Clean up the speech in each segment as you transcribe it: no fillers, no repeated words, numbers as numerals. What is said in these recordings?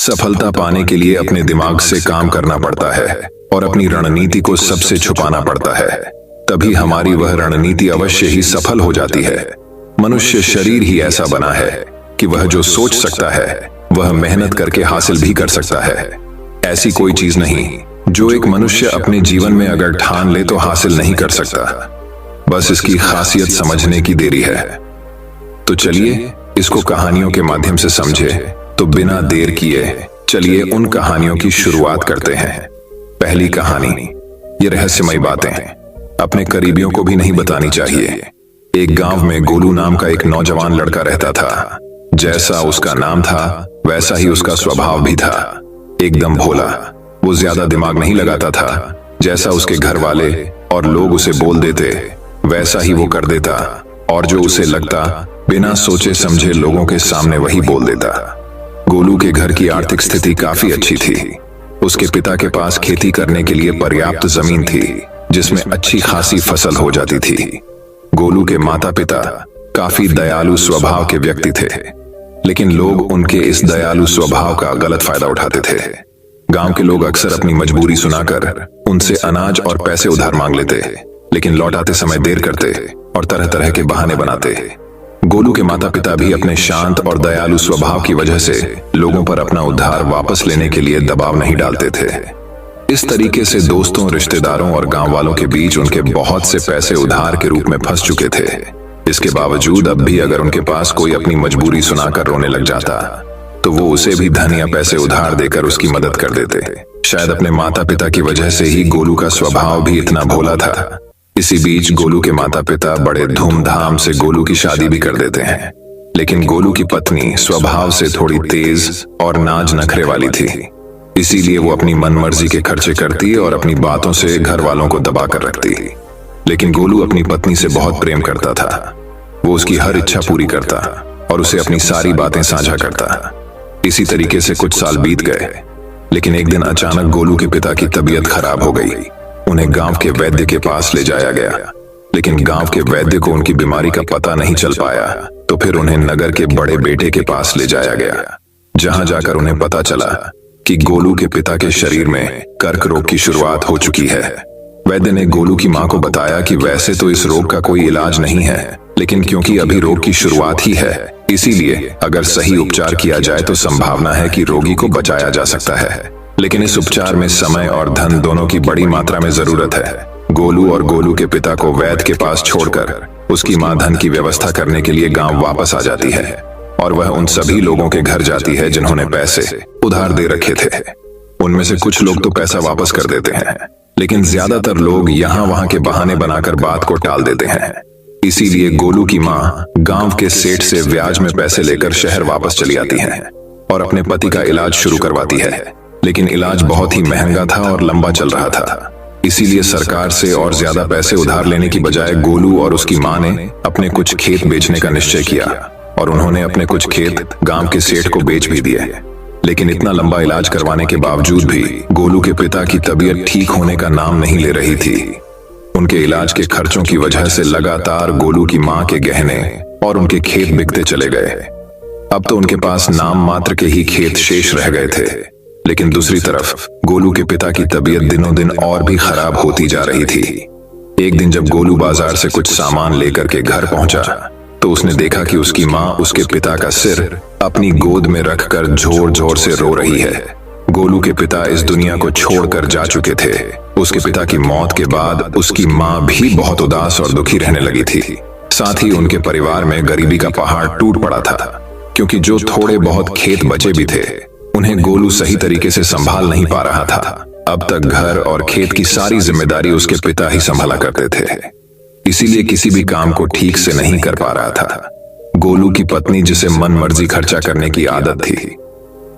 सफलता पाने के लिए अपने दिमाग से काम करना पड़ता है और अपनी रणनीति को सबसे छुपाना पड़ता है। तभी हमारी वह रणनीति अवश्य ही सफल हो जाती है। मनुष्य शरीर ही ऐसा बना है कि वह जो सोच सकता है वह मेहनत करके हासिल भी कर सकता है। ऐसी कोई चीज नहीं जो एक मनुष्य अपने जीवन में अगर ठान ले तो हासिल नहीं कर सकता। बस इसकी खासियत समझने की देरी है। तो चलिए इसको कहानियों के माध्यम से समझे। तो बिना देर किए चलिए उन कहानियों की शुरुआत करते हैं। पहली कहानी, ये रहस्यमयी बातें अपने करीबियों को भी नहीं बतानी चाहिए। एक गांव में गोलू नाम का एक नौजवान लड़का रहता था। जैसा उसका नाम था वैसा ही उसका स्वभाव भी था, एकदम भोला। वो ज्यादा दिमाग नहीं लगाता था। जैसा उसके घर वाले और लोग उसे बोल देते वैसा ही वो कर देता, और जो उसे लगता बिना सोचे समझे लोगों के सामने वही बोल देता। गोलू के घर की आर्थिक स्थिति काफी अच्छी थी। उसके पिता के पास खेती करने के लिए पर्याप्त जमीन थी जिसमें अच्छी खासी फसल हो जाती थी। गोलू के माता पिता काफी दयालु स्वभाव के व्यक्ति थे, लेकिन लोग उनके इस दयालु स्वभाव का गलत फायदा उठाते थे। गांव के लोग अक्सर अपनी मजबूरी सुनाकर उनसे अनाज और पैसे उधार मांग लेते, लेकिन लौटाते समय देर करते और तरह तरह के बहाने बनाते। गोलू के माता पिता भी अपने शांत और दयालु स्वभाव की वजह से लोगों पर अपना उधार वापस लेने के लिए दबाव नहीं डालते थे। इस तरीके से दोस्तों, रिश्तेदारों और गांव वालों के बीच उनके बहुत से पैसे उधार के रूप में फंस चुके थे। इसके बावजूद अब भी अगर उनके पास कोई अपनी मजबूरी सुनाकर रोने लग जाता तो वो उसे भी धन या पैसे उधार देकर उसकी मदद कर देते। शायद अपने माता पिता की वजह से ही गोलू का स्वभाव भी इतना भोला था। इसी बीच गोलू के माता पिता बड़े धूमधाम से गोलू की शादी भी कर देते हैं, लेकिन गोलू की पत्नी स्वभाव से थोड़ी तेज और नाज नखरे वाली थी। इसीलिए वो अपनी मनमर्जी के खर्चे करती और अपनी बातों से घर वालों को दबा कर रखती। लेकिन गोलू अपनी पत्नी से बहुत प्रेम करता था। वो उसकी हर इच्छा पूरी करता और उसे अपनी सारी बातें साझा करता। इसी तरीके से कुछ साल बीत गए, लेकिन एक दिन अचानक गोलू के पिता की तबीयत खराब हो गई। उन्हें गांव के वैद्य के पास ले जाया गया, लेकिन गांव के वैद्य को उनकी बीमारी का पता नहीं चल पाया। तो फिर उन्हें नगर के बड़े बेटे के पास ले जाया गया, जहां जाकर उन्हें पता चला कि गोलू के पिता के शरीर में कर्क रोग की शुरुआत हो चुकी है। वैद्य ने गोलू की मां को बताया कि वैसे तो इस रोग का कोई इलाज नहीं है, लेकिन क्योंकि अभी रोग की शुरुआत ही है, इसीलिए अगर सही उपचार किया जाए तो संभावना है कि रोगी को बचाया जा सकता है। लेकिन इस उपचार में समय और धन दोनों की बड़ी मात्रा में जरूरत है। गोलू और गोलू के पिता को वैद्य के पास छोड़कर उसकी मां धन की व्यवस्था करने के लिए गांव वापस आ जाती है, और वह उन सभी लोगों के घर जाती है जिन्होंने पैसे उधार दे रखे थे। उनमें से कुछ लोग तो पैसा वापस कर देते हैं, लेकिन ज्यादातर लोग यहाँ वहां के बहाने बनाकर बात को टाल देते हैं। इसीलिए गोलू की मां गांव के सेठ से ब्याज में पैसे लेकर शहर वापस चली आती है और अपने पति का इलाज शुरू करवाती है। लेकिन इलाज बहुत ही महंगा था और लंबा चल रहा था। इसीलिए सरकार से और ज्यादा पैसे उधार लेने की बजाय गोलू और उसकी मां ने अपने कुछ खेत बेचने का निश्चय किया, और उन्होंने अपने कुछ खेत गांव के सेठ को बेच भी दिए। लेकिन इतना लंबा इलाज करवाने के बावजूद भी गोलू के पिता की तबीयत ठीक होने का नाम नहीं ले रही थी। उनके इलाज के खर्चों की वजह से लगातार गोलू की मां के गहने और उनके खेत बिकते चले गए। अब तो उनके पास नाम मात्र के ही खेत शेष रह गए थे। लेकिन दूसरी तरफ गोलू के पिता की तबीयत दिनों दिन और भी खराब होती जा रही थी। एक दिन जब गोलू बाजार से कुछ सामान लेकर के घर पहुंचा तो उसने देखा कि उसकी मां उसके पिता का सिर अपनी गोद में रखकर जोर जोर से रो रही है। गोलू के पिता इस दुनिया को छोड़कर जा चुके थे। उसके पिता की मौत के बाद उसकी मां भी बहुत उदास और दुखी रहने लगी थी। साथ ही उनके परिवार में गरीबी का पहाड़ टूट पड़ा था, क्योंकि जो थोड़े बहुत खेत बचे भी थे उन्हें गोलू सही तरीके से संभाल नहीं पा रहा था। अब तक घर और खेत की सारी जिम्मेदारी उसके पिता ही संभाला करते थे, इसीलिए किसी भी काम को ठीक से नहीं कर पा रहा था। गोलू की पत्नी, जिसे मन मर्जी खर्चा करने की आदत थी,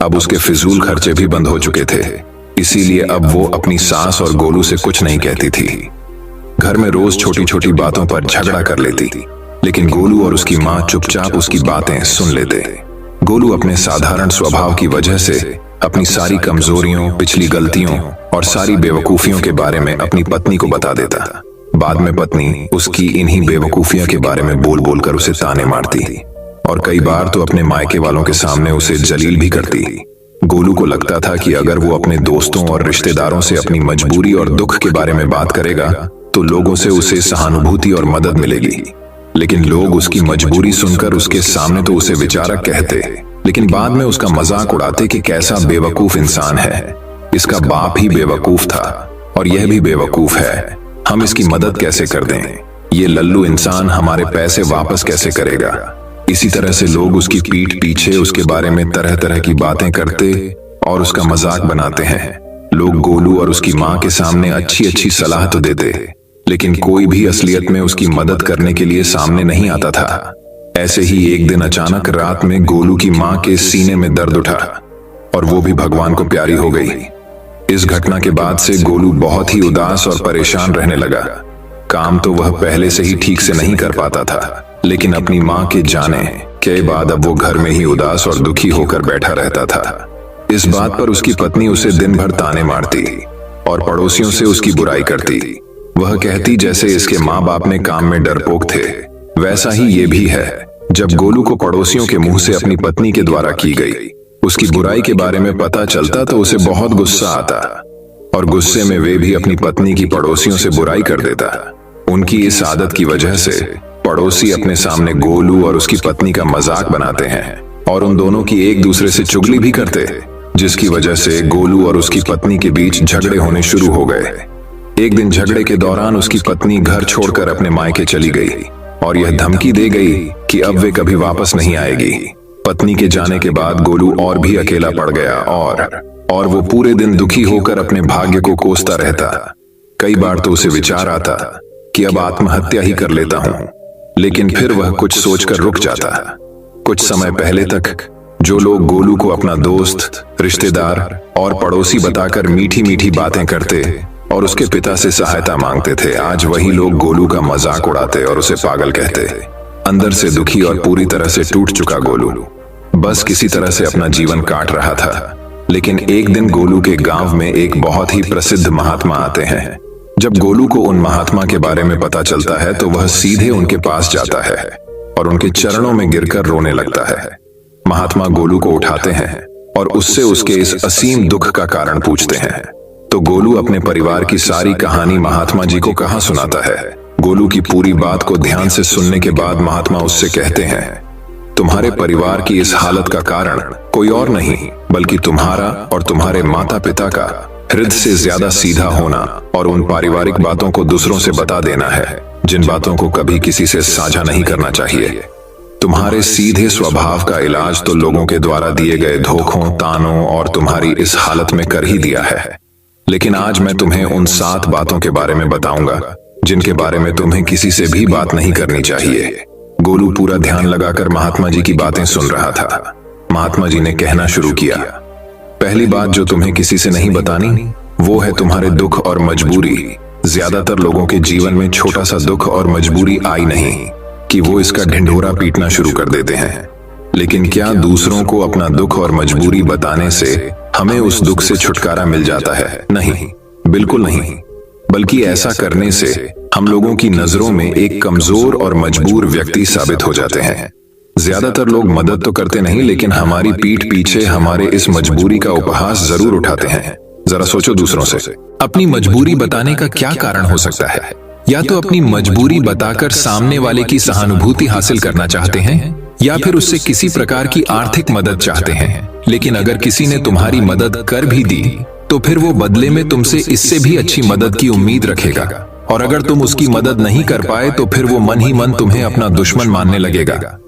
अब उसके फिजूल खर्चे भी बंद हो चुके थे। इसीलिए अब वो अपनी सास और गोलू से कुछ नहीं कहती थी। घर में रोज छोटी छोटी बातों पर झगड़ा कर लेती, लेकिन गोलू और उसकी मां चुपचाप उसकी बातें सुन लेते। गोलू अपने साधारण स्वभाव की वजह से अपनी सारी कमजोरियों, पिछली गलतियों और सारी बेवकूफियों के बारे में अपनी पत्नी को बता देता। बाद में पत्नी उसकी इन्हीं बेवकूफियों के बारे में बोल बोलकर उसे ताने मारती और कई बार तो अपने मायके वालों के सामने उसे जलील भी करती। गोलू को लगता था कि अगर वो अपने दोस्तों और रिश्तेदारों से अपनी मजबूरी और दुख के बारे में बात करेगा तो लोगों से उसे सहानुभूति और मदद मिलेगी। लेकिन लोग उसकी मजबूरी सुनकर उसके सामने तो उसे विचारक कहते, लेकिन बाद में उसका मजाक उड़ाते कि कैसा बेवकूफ इंसान है, इसका बाप ही बेवकूफ था और यह भी बेवकूफ है, हम इसकी मदद कैसे कर दें, ये लल्लू इंसान हमारे पैसे वापस कैसे करेगा। इसी तरह से लोग उसकी पीठ पीछे उसके बारे में तरह तरह की बातें करते और उसका मजाक बनाते हैं। लोग गोलू और उसकी माँ के सामने अच्छी अच्छी सलाह तो देते, लेकिन कोई भी असलियत में उसकी मदद करने के लिए सामने नहीं आता था। ऐसे ही एक दिन अचानक रात में गोलू की माँ के सीने में दर्द उठा और वो भी भगवान को प्यारी हो गई। इस घटना के बाद से गोलू बहुत ही उदास और परेशान रहने लगा। काम तो वह पहले से ही ठीक से नहीं कर पाता था, लेकिन अपनी माँ के जाने के बाद अब वो घर में ही उदास और दुखी होकर बैठा रहता था। इस बात पर उसकी पत्नी उसे दिन भर ताने मारती और पड़ोसियों से उसकी बुराई करती। वह कहती जैसे इसके माँ बाप ने काम में डरपोक थे, वैसा ही ये भी है। जब गोलू को पड़ोसियों के मुंह से अपनी पत्नी के द्वारा की गई उसकी बुराई के बारे में पता चलता तो उसे बहुत गुस्सा आता और गुस्से में वे भी अपनी पत्नी की पड़ोसियों से बुराई कर देता। उनकी इस आदत की वजह से पड़ोसी अपने सामने गोलू और उसकी पत्नी का मजाक बनाते हैं और उन दोनों की एक दूसरे से चुगली भी करते, जिसकी वजह से गोलू और उसकी पत्नी के बीच झगड़े होने शुरू हो गए। एक दिन झगड़े के दौरान उसकी पत्नी घर छोड़कर अपने मायके चली गई और यह धमकी दे गई कि अब वे कभी वापस नहीं आएगी। पत्नी के जाने के बाद गोलू और भी अकेला पड़ गया और वो पूरे दिन दुखी होकर अपने भाग्य को कोसता रहता। कई बार तो उसे विचार आता कि अब आत्महत्या ही कर लेता हूं, लेकिन फिर वह कुछ सोचकर रुक जाता। कुछ समय पहले तक जो लोग गोलू को अपना दोस्त, रिश्तेदार और पड़ोसी बताकर मीठी मीठी बातें करते और उसके पिता से सहायता मांगते थे, आज वही लोग गोलू का मजाक उड़ाते और उसे पागल कहते। अंदर से दुखी और पूरी तरह से टूट चुका गोलू बस किसी तरह से अपना जीवन काट रहा था। लेकिन एक दिन गोलू के गांव में एक बहुत ही प्रसिद्ध महात्मा आते हैं। जब गोलू को उन महात्मा के बारे में पता चलता है तो वह सीधे उनके पास जाता है और उनके चरणों में गिरकर रोने लगता है। महात्मा गोलू को उठाते हैं और उससे उसके इस असीम दुख का कारण पूछते हैं। तो गोलू अपने परिवार की सारी कहानी महात्मा जी को कहाँ सुनाता है। गोलू की पूरी बात को ध्यान से सुनने के बाद महात्मा उससे कहते हैं, तुम्हारे परिवार की इस हालत का कारण कोई और नहीं बल्कि तुम्हारा और तुम्हारे माता पिता का हृदय से ज्यादा सीधा होना और उन पारिवारिक बातों को दूसरों से बता देना है जिन बातों को कभी किसी से साझा नहीं करना चाहिए। तुम्हारे सीधे स्वभाव का इलाज तो लोगों के द्वारा दिए गए धोखों, तानों और तुम्हारी इस हालत में कर ही दिया है। लेकिन आज मैं तुम्हें उन 7 बातों के बारे में बताऊंगा जिनके बारे में तुम्हें किसी से भी बात नहीं करनी चाहिए। गोलू पूरा ध्यान लगाकर महात्मा जी की बातें सुन रहा था। महात्मा जी ने कहना शुरू किया, पहली बात जो तुम्हें किसी से नहीं बतानी वो है तुम्हारे दुख और मजबूरी। ज्यादातर लोगों के जीवन में छोटा सा दुख और मजबूरी आई नहीं कि वो इसका ढिंढोरा पीटना शुरू कर देते हैं। लेकिन क्या दूसरों को अपना दुख और मजबूरी बताने से हमें उस दुख से छुटकारा मिल जाता है? नहीं, बिल्कुल नहीं। बल्कि ऐसा करने से हम लोगों की नजरों में एक कमजोर और मजबूर व्यक्ति साबित हो जाते हैं। ज्यादातर लोग मदद तो करते नहीं, लेकिन हमारी पीठ पीछे हमारे इस मजबूरी का उपहास जरूर उठाते हैं। जरा सोचो, दूसरों से अपनी मजबूरी बताने का क्या कारण हो सकता है? या तो अपनी मजबूरी बताकर सामने वाले की सहानुभूति हासिल करना चाहते हैं या फिर उससे किसी प्रकार की आर्थिक मदद चाहते हैं। लेकिन अगर किसी ने तुम्हारी मदद कर भी दी तो फिर वो बदले में तुमसे इससे भी अच्छी मदद की उम्मीद रखेगा, और अगर तुम उसकी मदद नहीं कर पाए तो फिर वो मन ही मन तुम्हें अपना दुश्मन मानने लगेगा।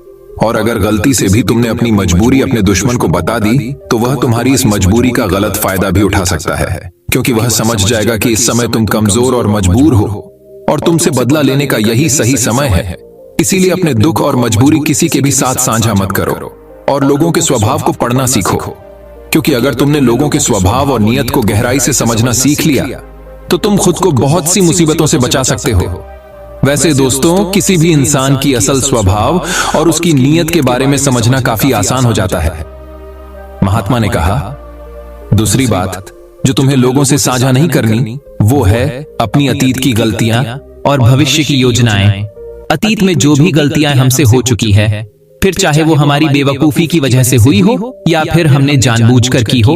और अगर गलती से भी तुमने अपनी मजबूरी अपने दुश्मन को बता दी तो वह तुम्हारी इस मजबूरी का गलत फायदा भी उठा सकता है, क्योंकि वह समझ जाएगा कि इस समय तुम कमजोर और मजबूर हो और तुमसे बदला लेने का यही सही समय है। इसीलिए अपने दुख और मजबूरी किसी के भी साथ साझा मत करो और लोगों के स्वभाव को पढ़ना सीखो, क्योंकि अगर तुमने लोगों के स्वभाव और नियत को गहराई से समझना सीख लिया तो तुम खुद को बहुत सी मुसीबतों से बचा सकते हो। वैसे दोस्तों, किसी भी इंसान की असल स्वभाव और उसकी नीयत के बारे में समझना काफी आसान हो जाता है। महात्मा ने कहा, दूसरी बात जो तुम्हें लोगों से साझा नहीं करनी वो है अपनी अतीत की गलतियां और भविष्य की योजनाएं। अतीत में जो भी गलतियां हमसे हो चुकी है फिर चाहे वो हमारी बेवकूफी की वजह से हुई हो या फिर हमने जानबूझकर की हो,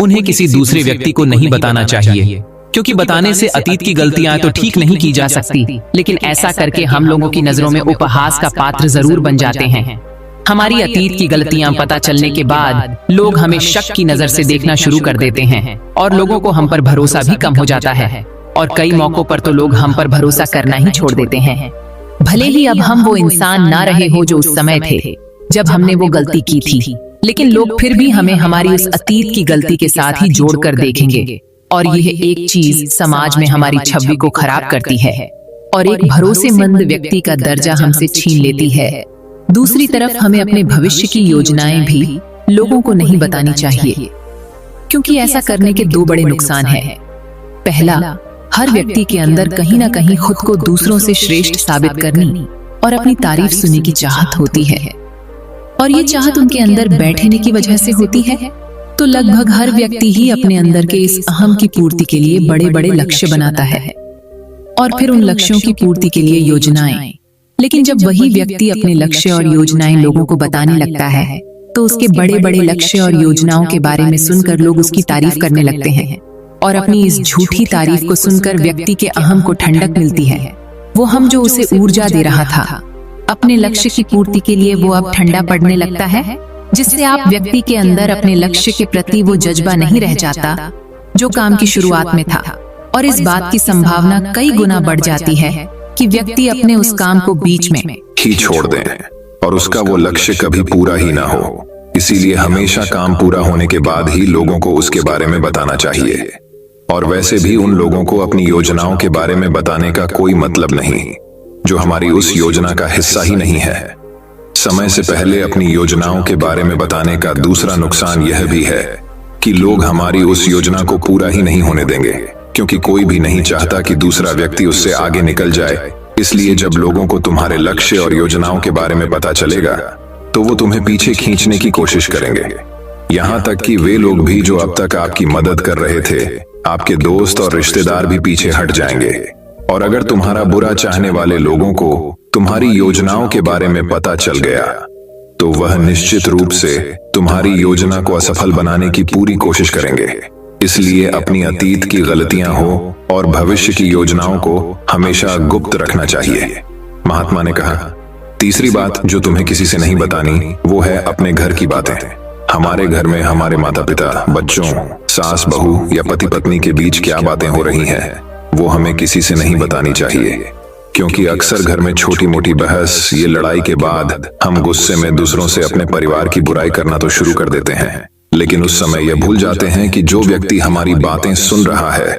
उन्हें किसी दूसरे व्यक्ति को नहीं बताना चाहिए, क्योंकि बताने से अतीत की गलतियां तो ठीक नहीं की जा सकती, लेकिन ऐसा करके हम लोगों की नजरों में उपहास का पात्र जरूर बन जाते हैं। हमारी अतीत की गलतियां पता चलने के बाद लोग हमें शक की नजर से देखना शुरू कर देते हैं और लोगों को हम पर भरोसा भी कम हो जाता है, और कई मौकों पर तो लोग हम पर भरोसा करना ही छोड़ देते हैं। भले ही अब हम वो इंसान ना रहे हो जो उस समय थे जब हमने वो गलती की थी, लेकिन लोग फिर भी हमें हमारी उस अतीत की गलती के साथ ही जोड़कर देखेंगे, और यह एक चीज समाज में हमारी छवि को खराब करती है और एक भरोसेमंद व्यक्ति का दर्जा हमसे छीन लेती है। दूसरी तरफ हमें अपने भविष्य की योजनाएं भी लोगों को नहीं बतानी चाहिए, क्योंकि ऐसा करने के दो बड़े नुकसान हैं। पहला, हर व्यक्ति के अंदर कहीं ना कहीं खुद को दूसरों से श्रेष्ठ साबित करनी और अपनी तारीफ सुनने की चाहत होती है, और ये चाहत उनके अंदर बैठने की वजह से होती है। तो लगभग हर व्यक्ति ही अपने अंदर के इस अहम की पूर्ति के लिए बड़े बड़े लक्ष्य बनाता है और फिर उन लक्ष्यों की पूर्ति के लिए योजनाएं। लेकिन जब वही व्यक्ति अपने लक्ष्य और योजनाएं लोगों को बताने लगता है, तो उसके बड़े बड़े लक्ष्य और योजनाओं के बारे में सुनकर लोग उसकी तारीफ करने लगते हैं, और अपनी इस झूठी तारीफ को सुनकर व्यक्ति के अहम को ठंडक मिलती है। वो हम जो उसे ऊर्जा दे रहा था अपने लक्ष्य की पूर्ति के लिए, वो अब ठंडा पड़ने लगता है, जिससे आप व्यक्ति के अंदर अपने लक्ष्य के प्रति वो जज्बा नहीं रह जाता जो काम की शुरुआत में था, और इस बात की संभावना कई गुना बढ़ जाती है कि व्यक्ति अपने उस काम को बीच में ही छोड़ दें और उसका वो लक्ष्य कभी पूरा ही ना हो। इसीलिए हमेशा काम पूरा होने के बाद ही लोगों को उसके बारे में बताना चाहिए, और वैसे भी उन लोगों को अपनी योजनाओं के बारे में बताने का कोई मतलब नहीं जो हमारी उस योजना का हिस्सा ही नहीं है। समय से पहले अपनी योजनाओं के बारे में बताने का दूसरा नुकसान यह भी है कि लोग हमारी उस योजना को पूरा ही नहीं होने देंगे, क्योंकि कोई भी नहीं चाहता कि दूसरा व्यक्ति उससे आगे निकल जाए। इसलिए जब लोगों को तुम्हारे लक्ष्य और योजनाओं के बारे में पता चलेगा, तो वो तुम्हें पीछे खींचने की कोशिश करेंगे। यहाँ तक कि वे लोग भी जो अब तक आपकी मदद कर रहे थे, आपके दोस्त और रिश्तेदार भी पीछे हट जाएंगे। और अगर तुम्हारा बुरा चाहने वाले लोगों को तुम्हारी योजनाओं के बारे में पता चल गया, तो वह निश्चित रूप से तुम्हारी योजना को असफल बनाने की पूरी कोशिश करेंगे। इसलिए अपनी अतीत की गलतियां हो और भविष्य की योजनाओं को हमेशा गुप्त रखना चाहिए। महात्मा ने कहा, तीसरी बात जो तुम्हें किसी से नहीं बतानी, वो है अपने घर की बातें। हमारे घर में हमारे माता पिता, बच्चों, सास बहू या पति पत्नी के बीच क्या बातें हो रही हैं, वो हमें किसी से नहीं बतानी चाहिए, क्योंकि अक्सर घर में छोटी मोटी बहस, ये लड़ाई के बाद हम गुस्से में दूसरों से अपने परिवार की बुराई करना तो शुरू कर देते हैं, लेकिन उस समय यह भूल जाते हैं कि जो व्यक्ति हमारी बातें सुन रहा है,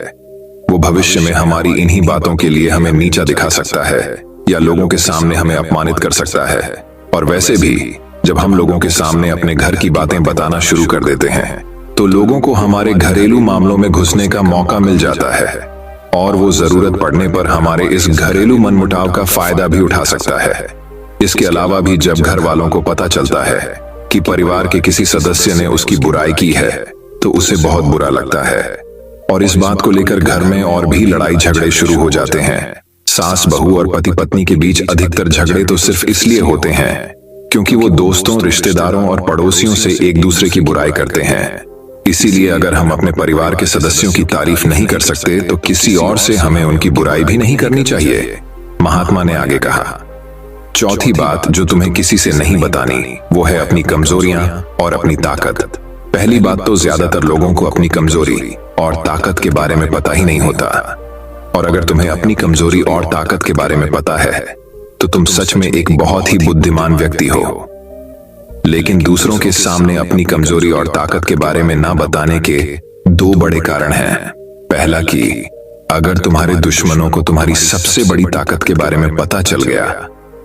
वो भविष्य में हमारी इन्हीं बातों के लिए हमें नीचा दिखा सकता है या लोगों के सामने हमें अपमानित कर सकता है। और वैसे भी जब हम लोगों के सामने अपने घर की बातें बताना शुरू कर देते हैं, तो लोगों को हमारे घरेलू मामलों में घुसने का मौका मिल जाता है, और वो जरूरत पड़ने पर हमारे इस घरेलू मनमुटाव का फायदा भी उठा सकता है। इसके अलावा भी जब घर वालों को पता चलता है कि परिवार के किसी सदस्य ने उसकी बुराई की है, तो उसे बहुत बुरा लगता है, और इस बात को लेकर घर में और भी लड़ाई झगड़े शुरू हो जाते हैं। सास बहू और पति पत्नी के बीच अधिकतर झगड़े तो सिर्फ इसलिए होते हैं क्योंकि वो दोस्तों, रिश्तेदारों और पड़ोसियों से एक दूसरे की बुराई करते हैं। इसीलिए अगर हम अपने परिवार के सदस्यों की तारीफ नहीं कर सकते, तो किसी और से हमें उनकी बुराई भी नहीं करनी चाहिए। महात्मा ने आगे कहा, चौथी बात जो तुम्हें किसी से नहीं बतानी, वो है अपनी कमजोरियां और अपनी ताकत। पहली बात तो ज्यादातर लोगों को अपनी कमजोरी और ताकत के बारे में पता ही नहीं होता, और अगर तुम्हें अपनी कमजोरी और ताकत के बारे में पता है, तो तुम सच में एक बहुत ही बुद्धिमान व्यक्ति हो। लेकिन दूसरों के सामने अपनी कमजोरी और ताकत के बारे में ना बताने के दो बड़े कारण हैं। पहला कि अगर तुम्हारे दुश्मनों को तुम्हारी सबसे बड़ी ताकत के बारे में पता चल गया,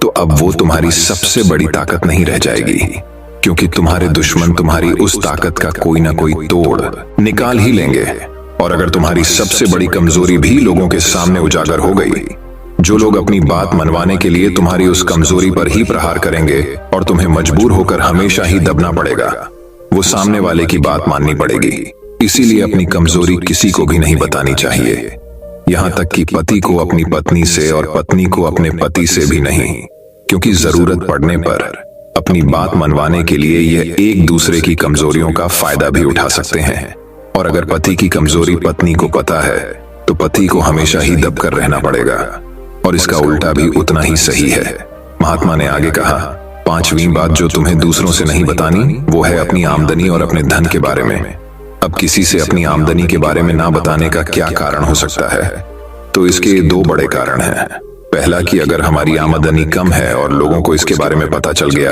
तो अब वो तुम्हारी सबसे बड़ी ताकत नहीं रह जाएगी, क्योंकि तुम्हारे दुश्मन तुम्हारी उस ताकत का कोई ना कोई तोड़ निकाल ही लेंगे। और अगर तुम्हारी सबसे बड़ी कमजोरी भी लोगों के सामने उजागर हो गई, जो लोग अपनी बात मनवाने के लिए तुम्हारी उस कमजोरी पर ही प्रहार करेंगे और तुम्हें मजबूर होकर हमेशा ही दबना पड़ेगा, वो सामने वाले की बात माननी पड़ेगी। इसीलिए अपनी कमजोरी किसी को भी नहीं बतानी चाहिए, यहाँ तक कि पति को अपनी पत्नी से और पत्नी को अपने पति से भी नहीं, क्योंकि जरूरत पड़ने पर अपनी बात मनवाने के लिए यह एक दूसरे की कमजोरियों का फायदा भी उठा सकते हैं। और अगर पति की कमजोरी पत्नी को पता है तो पति को हमेशा ही दबकर रहना पड़ेगा, और इसका उल्टा भी उतना ही सही है। महात्मा ने आगे कहा, 5वीं बात जो तुम्हें दूसरों से नहीं बतानी वो है अपनी आमदनी और अपने धन के बारे में। अब किसी से अपनी आमदनी के बारे में ना बताने का क्या कारण हो सकता है? तो इसके 2 बड़े कारण हैं। पहला कि अगर हमारी आमदनी कम है और लोगों को इसके बारे में पता चल गया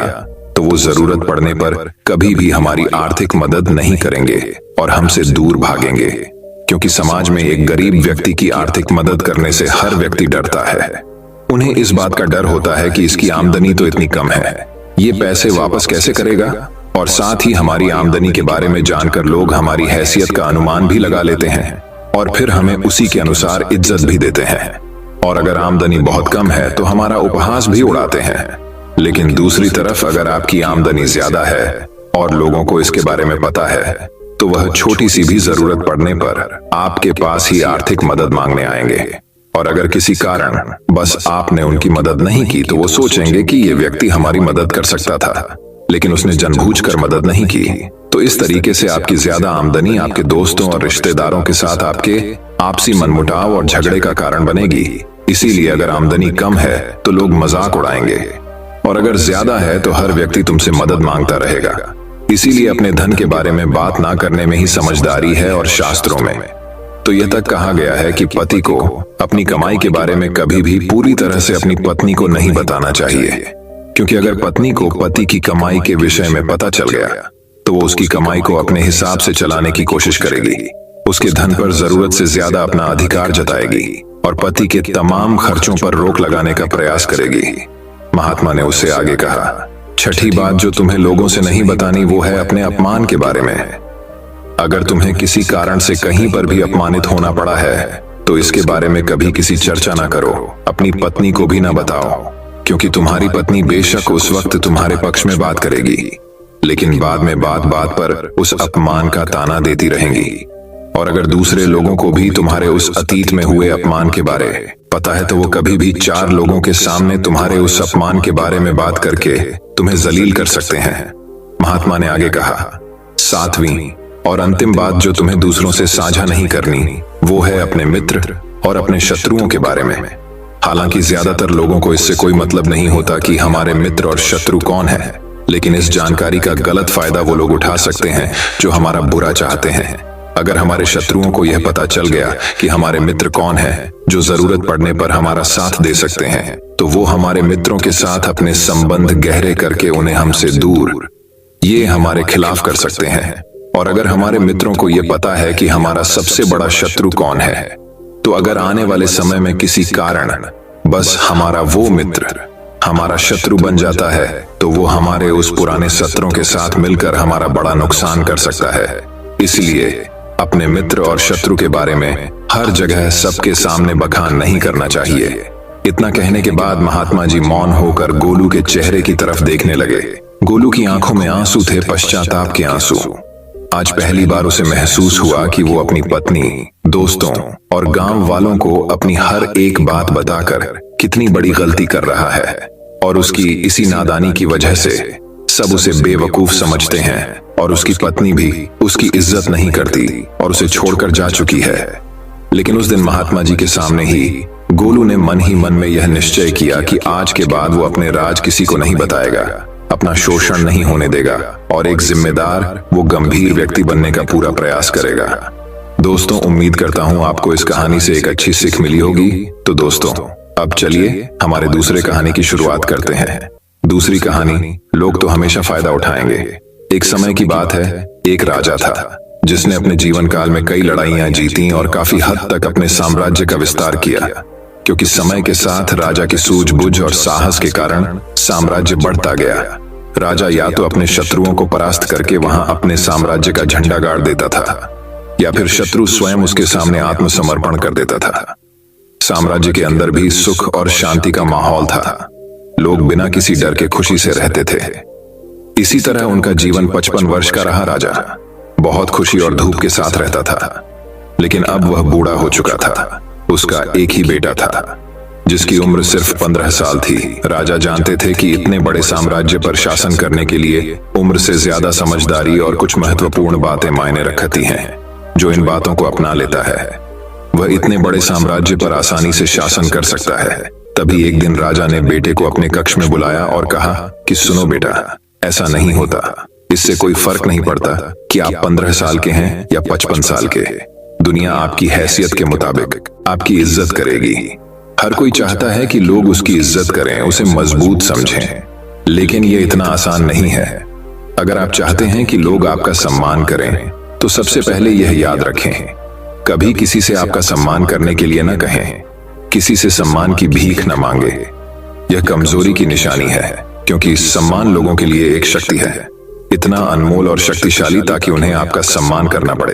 तो वो जरूरत पड़ने पर कभी भी हमारी आर्थिक मदद नहीं करेंगे और हमसे दूर भागेंगे, क्योंकि समाज में एक गरीब व्यक्ति की आर्थिक मदद करने से हर व्यक्ति डरता है। उन्हें इस बात का डर होता है कि इसकी आमदनी तो इतनी कम है, ये पैसे वापस कैसे करेगा। और साथ ही हमारी आमदनी के बारे में जानकर लोग हमारी हैसियत का अनुमान भी लगा लेते हैं और फिर हमें उसी के अनुसार इज्जत भी देते हैं। और अगर आमदनी बहुत कम है तो हमारा उपहास भी उड़ाते हैं। लेकिन दूसरी तरफ अगर आपकी आमदनी ज्यादा है और लोगों को इसके बारे में पता है तो वह छोटी सी भी जरूरत पड़ने पर आपके पास ही आर्थिक मदद मांगने आएंगे। और अगर किसी कारण बस आपने उनकी मदद नहीं की तो वो सोचेंगे कि ये व्यक्ति हमारी मदद कर सकता था, लेकिन उसने जानबूझकर मदद नहीं की। तो इस तरीके से आपकी ज्यादा आमदनी आपके दोस्तों और रिश्तेदारों के साथ आपके आपसी मनमुटाव और झगड़े का कारण बनेगी। इसीलिए अगर आमदनी कम है तो लोग मजाक उड़ाएंगे, और अगर ज्यादा है तो हर व्यक्ति तुमसे मदद मांगता रहेगा। इसीलिए अपने धन के बारे में बात ना करने में ही समझदारी है। और शास्त्रों में तो यह तक कहा गया है कि पति को अपनी कमाई के बारे में कभी भी पूरी तरह से अपनी पत्नी को नहीं बताना चाहिए, क्योंकि अगर पत्नी को पति की कमाई के विषय में पता चल गया तो वो उसकी कमाई को अपने हिसाब से चलाने की कोशिश करेगी, उसके धन पर जरूरत से ज्यादा अपना अधिकार जताएगी और पति के तमाम खर्चों पर रोक लगाने का प्रयास करेगी। महात्मा ने उससे आगे कहा, 6ठी बात जो तुम्हें लोगों से नहीं बतानी वो है अपने अपमान के बारे में। अगर तुम्हें किसी कारण से कहीं पर भी अपमानित होना पड़ा है तो इसके बारे में कभी किसी चर्चा ना करो, अपनी पत्नी को भी ना बताओ, क्योंकि तुम्हारी पत्नी बेशक उस वक्त तुम्हारे पक्ष में बात करेगी, लेकिन बाद में बात बात पर उस अपमान का ताना देती रहेंगी। और अगर दूसरे लोगों को भी तुम्हारे उस अतीत में हुए अपमान के बारे पता है तो वो कभी भी 4 लोगों के सामने तुम्हारे उस अपमान के बारे में बात करके तुम्हें जलील कर सकते हैं। महात्मा ने आगे कहा, 7वीं और अंतिम बात जो तुम्हें दूसरों से साझा नहीं करनी वो है अपने मित्र और अपने शत्रुओं के बारे में। हालांकि ज्यादातर लोगों को इससे कोई मतलब नहीं होता कि हमारे मित्र और शत्रु कौन है, लेकिन इस जानकारी का गलत फायदा वो लोग उठा सकते हैं जो हमारा बुरा चाहते हैं। अगर हमारे शत्रुओं को यह पता चल गया कि हमारे मित्र कौन है जो जरूरत पड़ने पर हमारा साथ दे सकते हैं, तो वो हमारे मित्रों के साथ अपने संबंध गहरे करके उन्हें हमसे दूर ये हमारे खिलाफ कर सकते हैं। और अगर हमारे मित्रों को यह पता है कि हमारा सबसे बड़ा शत्रु कौन है, तो अगर आने वाले समय में किसी कारण बस हमारा वो मित्र हमारा शत्रु बन जाता है तो वो हमारे उस पुराने शत्रुओं के साथ मिलकर हमारा बड़ा नुकसान कर सकता है। इसलिए अपने मित्र और शत्रु के बारे में हर जगह सबके सामने बखान नहीं करना चाहिए। इतना कहने के बाद महात्मा जी मौन होकर गोलू के चेहरे की तरफ देखने लगे। गोलू की आंखों में आंसू थे, पश्चाताप के आंसू। आज पहली बार उसे महसूस हुआ कि वो अपनी पत्नी, दोस्तों और गांव वालों को अपनी हर एक बात बताकर कितनी बड़ी गलती कर रहा है, और उसकी इसी नादानी की वजह से सब उसे बेवकूफ समझते हैं और उसकी पत्नी भी उसकी इज्जत नहीं करती और उसे छोड़कर जा चुकी है। लेकिन उस दिन महात्मा जी के सामने ही गोलू ने मन ही मन में यह निश्चय किया कि आज के बाद वो अपने राज किसी को नहीं बताएगा, अपना शोषण नहीं होने देगा और एक जिम्मेदार वो गंभीर व्यक्ति बनने का पूरा प्रयास करेगा। दोस्तों, उम्मीद करता हूँ आपको इस कहानी से एक अच्छी सीख मिली होगी। तो दोस्तों, अब चलिए हमारे दूसरे कहानी की शुरुआत करते हैं। दूसरी कहानी, लोग तो हमेशा फायदा उठाएंगे। एक समय की बात है, एक राजा था जिसने अपने जीवन काल में कई लड़ाइयां जीती और काफी हद तक अपने साम्राज्य का विस्तार किया, क्योंकि समय के साथ राजा की सूझबूझ और साहस के कारण साम्राज्य बढ़ता गया। राजा या तो अपने शत्रुओं को परास्त करके वहां अपने साम्राज्य का झंडा गाड़ देता था, या फिर शत्रु स्वयं उसके सामने आत्मसमर्पण कर देता था। साम्राज्य के अंदर भी सुख और शांति का माहौल था। लोग बिना किसी डर के खुशी से रहते थे। इसी तरह उनका जीवन 55 वर्ष का रहा। राजा बहुत खुशी और धूप के साथ रहता था, लेकिन अब वह बूढ़ा हो चुका था। उसका एक ही बेटा था जिसकी उम्र सिर्फ 15 साल थी। राजा जानते थे कि इतने बड़े साम्राज्य पर शासन करने के लिए उम्र से ज्यादा समझदारी और कुछ महत्वपूर्ण बातें मायने रखती हैं। जो इन बातों को अपना लेता है वह इतने बड़े साम्राज्य पर आसानी से शासन कर सकता है। तभी एक दिन राजा ने बेटे को अपने कक्ष में बुलाया और कहा कि सुनो बेटा, ऐसा नहीं होता। इससे कोई फर्क नहीं पड़ता कि आप 15 साल के हैं या 55 साल के। दुनिया आपकी हैसियत के मुताबिक आपकी इज्जत करेगी। हर कोई चाहता है कि लोग उसकी इज्जत करें, उसे मजबूत समझें, लेकिन यह इतना आसान नहीं है। अगर आप चाहते हैं कि लोग आपका सम्मान करें तो सबसे पहले यह याद रखें, कभी किसी से आपका सम्मान करने के लिए न कहें, किसी से सम्मान की भीख न मांगे। यह कमजोरी की निशानी है, क्योंकि सम्मान लोगों के लिए एक शक्ति है, इतना अनमोल और शक्तिशाली ताकि उन्हें आपका सम्मान करना पड़े।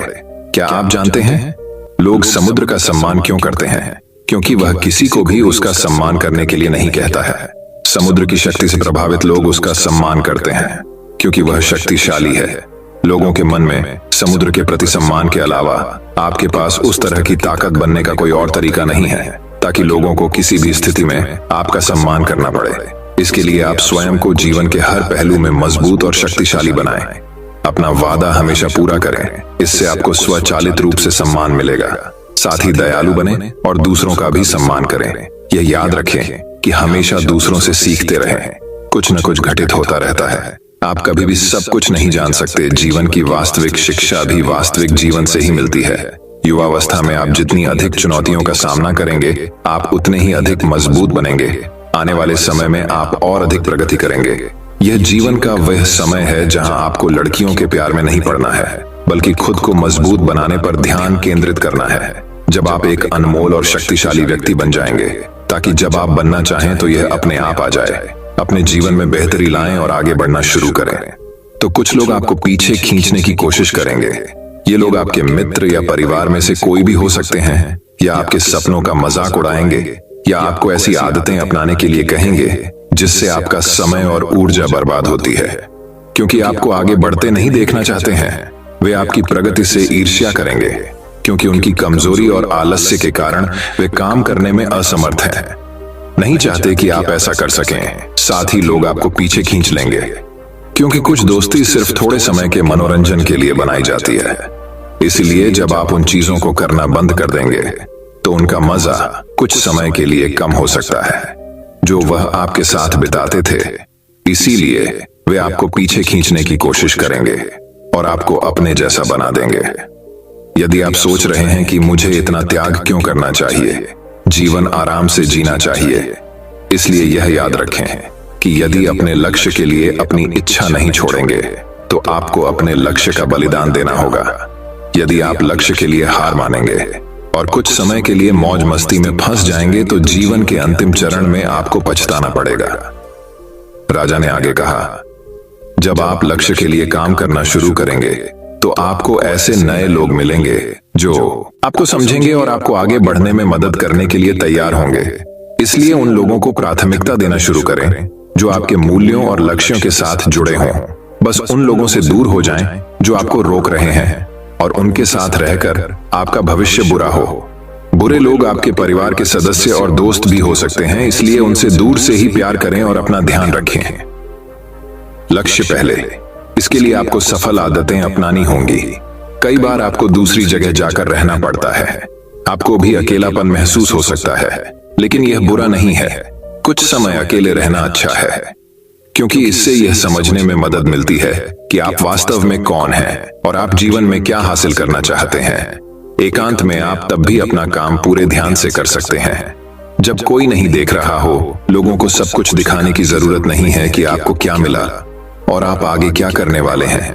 क्या आप जानते हैं लोग समुद्र का सम्मान क्यों करते हैं? क्योंकि वह किसी को भी उसका सम्मान करने के लिए नहीं कहता है। समुद्र की शक्ति से प्रभावित लोग उसका सम्मान करते हैं क्योंकि वह शक्तिशाली है। लोगों के मन में समुद्र के प्रति सम्मान के अलावा आपके पास उस तरह की ताकत बनने का कोई और तरीका नहीं है ताकि लोगों को किसी भी स्थिति में आपका सम्मान करना पड़े। इसके लिए आप स्वयं को जीवन के हर पहलू में मजबूत और शक्तिशाली बनाएं। अपना वादा हमेशा पूरा करें, इससे आपको स्वचालित रूप से सम्मान मिलेगा। साथ ही दयालु बने और दूसरों का भी सम्मान करें। यह याद रखें कि हमेशा दूसरों से सीखते रहें, कुछ न कुछ घटित होता रहता है। आप कभी भी सब कुछ नहीं जान सकते। जीवन की वास्तविक शिक्षा भी वास्तविक जीवन से ही मिलती है। युवावस्था में आप जितनी अधिक चुनौतियों का सामना करेंगे, आप उतने ही अधिक मजबूत बनेंगे। आने वाले समय में आप और अधिक प्रगति करेंगे। यह जीवन का वह समय है जहां आपको लड़कियों के प्यार में नहीं पड़ना है, बल्कि खुद को मजबूत बनाने पर ध्यान केंद्रित करना है। जब आप एक अनमोल और शक्तिशाली व्यक्ति बन जाएंगे, ताकि जब आप बनना चाहें तो यह अपने आप आ जाए। अपने जीवन में बेहतरी लाएं और आगे बढ़ना शुरू करें। तो कुछ लोग आपको पीछे खींचने की कोशिश करेंगे। ये लोग आपके मित्र या परिवार में से कोई भी हो सकते हैं, या आपके सपनों का मजाक उड़ाएंगे, या आपको ऐसी आदतें अपनाने के लिए कहेंगे जिससे आपका समय और ऊर्जा बर्बाद होती है। क्योंकि आपको आगे बढ़ते नहीं देखना चाहते हैं, वे आपकी प्रगति से ईर्ष्या करेंगे, क्योंकि उनकी कमजोरी और आलस्य के कारण वे काम करने में असमर्थ हैं। नहीं चाहते कि आप ऐसा कर सकें। साथ ही लोग आपको पीछे खींच लेंगे, क्योंकि कुछ दोस्ती सिर्फ थोड़े समय के मनोरंजन के लिए बनाई जाती है। इसलिए जब आप उन चीजों को करना बंद कर देंगे तो उनका मजा कुछ समय के लिए कम हो सकता है जो वह आपके साथ बिताते थे। इसीलिए वे आपको पीछे खींचने की कोशिश करेंगे और आपको अपने जैसा बना देंगे। यदि आप सोच रहे हैं कि मुझे इतना त्याग क्यों करना चाहिए, जीवन आराम से जीना चाहिए, इसलिए यह याद रखें कि यदि अपने लक्ष्य के लिए अपनी इच्छा नहीं छोड़ेंगे तो आपको अपने लक्ष्य का बलिदान देना होगा। यदि आप लक्ष्य के लिए हार मानेंगे और कुछ समय के लिए मौज मस्ती में फंस जाएंगे तो जीवन के अंतिम चरण में आपको पछताना पड़ेगा। राजा ने आगे कहा, जब आप लक्ष्य के लिए काम करना शुरू करेंगे तो आपको ऐसे नए लोग मिलेंगे जो आपको समझेंगे और आपको आगे बढ़ने में मदद करने के लिए तैयार होंगे। इसलिए उन लोगों को प्राथमिकता देना शुरू करें जो आपके मूल्यों और लक्ष्यों के साथ जुड़े हों। बस उन लोगों से दूर हो जाएं जो आपको रोक रहे हैं और उनके साथ रहकर आपका भविष्य बुरा हो। बुरे लोग आपके परिवार के सदस्य और दोस्त भी हो सकते हैं, इसलिए उनसे दूर से ही प्यार करें और अपना ध्यान रखें। लक्ष्य पहले, इसके लिए आपको सफल आदतें अपनानी होंगी। कई बार आपको दूसरी जगह जाकर रहना पड़ता है, आपको भी अकेलापन महसूस हो सकता है, लेकिन यह बुरा नहीं है। कुछ समय अकेले रहना अच्छा है, क्योंकि इससे यह समझने में मदद मिलती है कि आप वास्तव में कौन हैं और आप जीवन में क्या हासिल करना चाहते हैं। एकांत में आप तब भी अपना काम पूरे ध्यान से कर सकते हैं जब कोई नहीं देख रहा हो। लोगों को सब कुछ दिखाने की जरूरत नहीं है कि आपको क्या मिला और आप आगे क्या करने वाले हैं।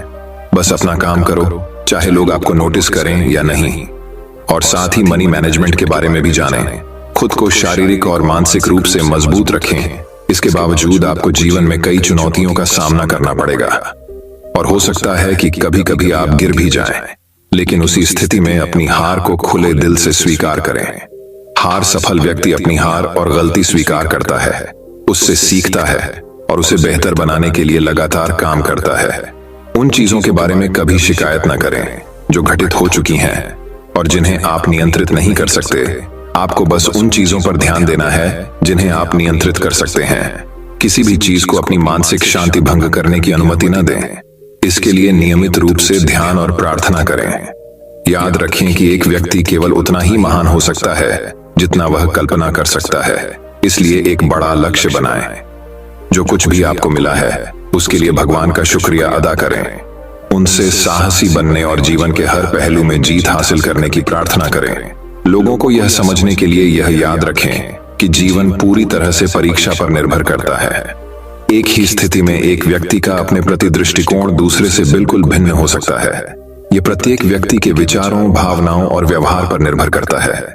बस अपना काम करो, चाहे लोग आपको नोटिस करें या नहीं। और साथ ही मनी मैनेजमेंट के बारे में भी जानें। खुद को शारीरिक और मानसिक रूप से मजबूत रखें। इसके बावजूद आपको जीवन में कई चुनौतियों का सामना करना पड़ेगा और हो सकता है कि कभी कभी आप गिर भी जाएं, लेकिन उसी स्थिति में अपनी हार को खुले दिल से स्वीकार करें। हार सफल व्यक्ति अपनी हार और गलती स्वीकार करता है, उससे सीखता है और उसे बेहतर बनाने के लिए लगातार काम करता है। उन चीजों के बारे में कभी शिकायत न करें जो घटित हो चुकी हैं और जिन्हें आप नियंत्रित नहीं कर सकते। आपको बस उन चीजों पर ध्यान देना है जिन्हें आप नियंत्रित कर सकते हैं। किसी भी चीज को अपनी मानसिक शांति भंग करने की अनुमति न दें। इसके लिए नियमित रूप से ध्यान और प्रार्थना करें। याद रखें कि एक व्यक्ति केवल उतना ही महान हो सकता है जितना वह कल्पना कर सकता है। इसलिए एक बड़ा लक्ष्य बनाएं। जो कुछ भी आपको मिला है उसके लिए भगवान का शुक्रिया अदा करें। उनसे साहसी बनने और जीवन के हर पहलू में जीत हासिल करने की प्रार्थना करें। लोगों को यह समझने के लिए यह याद रखें कि जीवन पूरी तरह से परीक्षा पर निर्भर करता है। एक ही स्थिति में एक व्यक्ति का अपने प्रति दृष्टिकोण दूसरे से बिल्कुल भिन्न हो सकता है। यह प्रत्येक व्यक्ति के विचारों, भावनाओं और व्यवहार पर निर्भर करता है।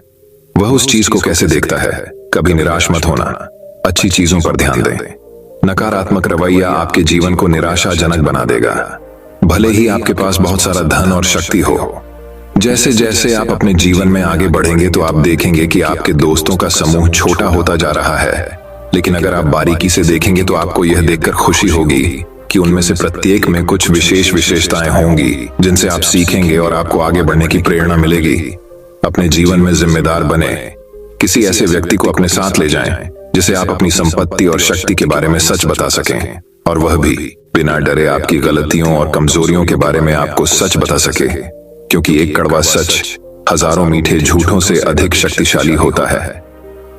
वह उस चीज को कैसे देखता है। कभी निराश मत होना, अच्छी चीजों पर ध्यान दें। नकारात्मक रवैया आपके जीवन को निराशाजनक बना देगा, भले ही आपके पास बहुत सारा धन और शक्ति हो। जैसे जैसे आप अपने जीवन में आगे बढ़ेंगे तो आप देखेंगे कि आपके दोस्तों का समूह छोटा होता जा रहा है। लेकिन अगर आप बारीकी से देखेंगे तो आपको यह देखकर खुशी होगी कि उनमें से प्रत्येक में कुछ विशेष विशेषताएं होंगी जिनसे आप सीखेंगे और आपको आगे बढ़ने की प्रेरणा मिलेगी। अपने जीवन में जिम्मेदार बने। किसी ऐसे व्यक्ति को अपने साथ ले जाएं जिसे आप अपनी संपत्ति और शक्ति के बारे में सच बता सकें, और वह भी बिना डरे आपकी गलतियों और कमजोरियों के बारे में आपको सच बता सके। क्योंकि एक कड़वा सच हजारों मीठे झूठों से अधिक शक्तिशाली होता है।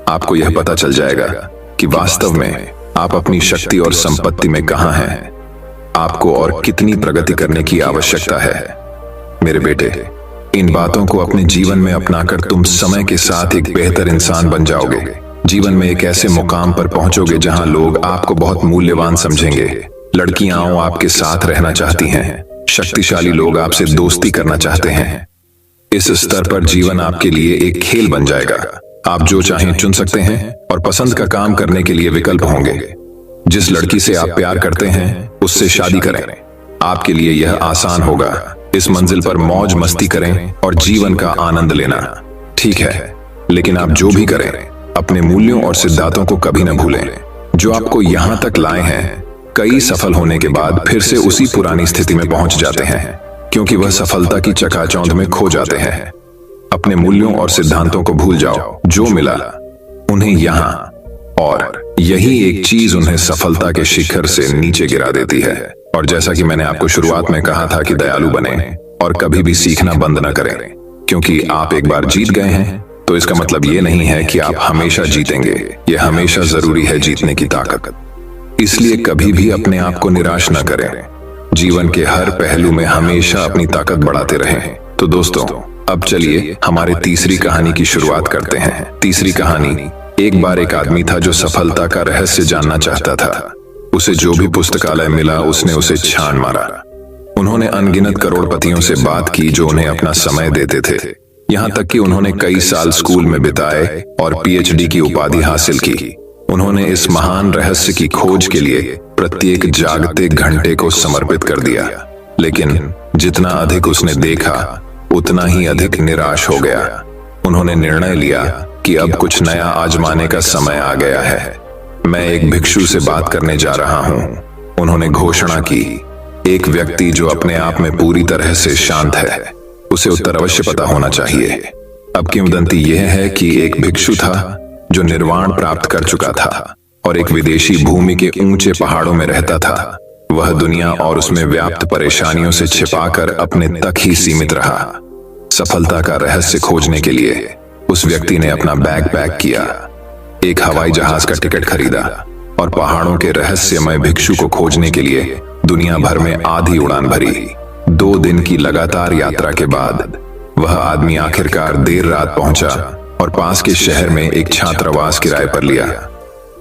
आपको यह पता चल जाएगा कि वास्तव में आप अपनी शक्ति और संपत्ति में कहां हैं, आपको और कितनी प्रगति करने की आवश्यकता है। मेरे बेटे, इन बातों को अपने जीवन में अपनाकर तुम समय के साथ एक बेहतर इंसान बन जाओगे। जीवन में एक ऐसे मुकाम पर पहुंचोगे जहां लोग आपको बहुत मूल्यवान समझेंगे। लड़कियां आपके साथ रहना चाहती हैं, शक्तिशाली लोग आपसे दोस्ती करना चाहते हैं। इस स्तर पर जीवन आपके लिए एक खेल बन जाएगा। आप जो चाहें चुन सकते हैं और पसंद का काम करने के लिए विकल्प होंगे। जिस लड़की से आप प्यार करते हैं उससे शादी करें। आपके लिए यह आसान होगा। इस मंजिल पर मौज मस्ती करें और जीवन का आनंद लेना। ठीक है, लेकिन आप जो भी करें अपने मूल्यों और सिद्धांतों को कभी न भूलें जो आपको यहां तक लाए हैं। कई सफल होने के बाद फिर से उसी पुरानी स्थिति में पहुंच जाते हैं क्योंकि वह सफलता की चकाचौंध में खो जाते हैं। अपने मूल्यों और सिद्धांतों को भूल जाओ। जो मिला उन्हें यहां, और यही एक चीज उन्हें सफलता के शिखर से नीचे गिरा देती है। और जैसा कि मैंने आपको शुरुआत में कहा था कि दयालु बने और कभी भी सीखना बंद न करें। क्योंकि आप एक बार जीत गए हैं तो इसका मतलब ये नहीं है कि आप हमेशा जीतेंगे। यह हमेशा जरूरी है जीतने की ताकत। इसलिए कभी भी अपने आप को निराश न करें। जीवन के हर पहलू में हमेशा अपनी ताकत बढ़ाते रहें। तो दोस्तों, अब चलिए हमारे तीसरी कहानी की शुरुआत करते हैं। तीसरी कहानी, एक बार एक आदमी था जो सफलता का रहस्य जानना चाहता था। उसे जो भी पुस्तकालय मिला उसने उसे छान मारा। उन्होंने अनगिनत करोड़पतियों से बात की जो उन्हें अपना समय देते थे। यहाँ तक कि उन्होंने कई साल स्कूल में बिताए और पीएचडी की उपाधि हासिल की। उन्होंने इस महान रहस्य की खोज के लिए प्रत्येक जागते घंटे को समर्पित कर दिया। लेकिन जितना अधिक उसने देखा उतना ही अधिक निराश हो गया। उन्होंने निर्णय लिया कि अब कुछ नया आजमाने का समय आ गया है। मैं एक भिक्षु से बात करने जा रहा हूं। उन्होंने घोषणा की। एक व्यक्ति जो अपने आप में पूरी तरह से शांत है, उसे उत्तर अवश्य पता होना चाहिए। अब किंवदंती यह है कि एक भिक्षु था जो निर्वाण प्राप्त कर चुका था और एक विदेशी भूमि के ऊंचे पहाड़ों में रहता था। वह दुनिया और उसमें व्याप्त परेशानियों से छिपाकर अपने तक ही सीमित रहा। सफलता का रहस्य खोजने के लिए उस व्यक्ति ने अपना बैग पैक किया, एक हवाई जहाज का टिकट खरीदा और पहाड़ों के रहस्यमय भिक्षु को खोजने के लिए दुनिया भर में आधी उड़ान भरी। 2 दिन की लगातार यात्रा के बाद वह आदमी आखिरकार देर रात पहुंचा और पास के शहर में एक छात्रावास किराए पर लिया।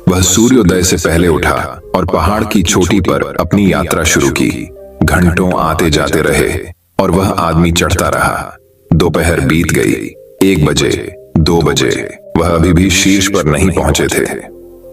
वह सूर्योदय से पहले उठा और पहाड़ की चोटी पर अपनी यात्रा शुरू की। घंटों आते जाते रहे और वह आदमी चढ़ता रहा। दोपहर बीत गई। 1 बजे, 2 बजे, वह अभी भी शीर्ष पर नहीं पहुंचे थे।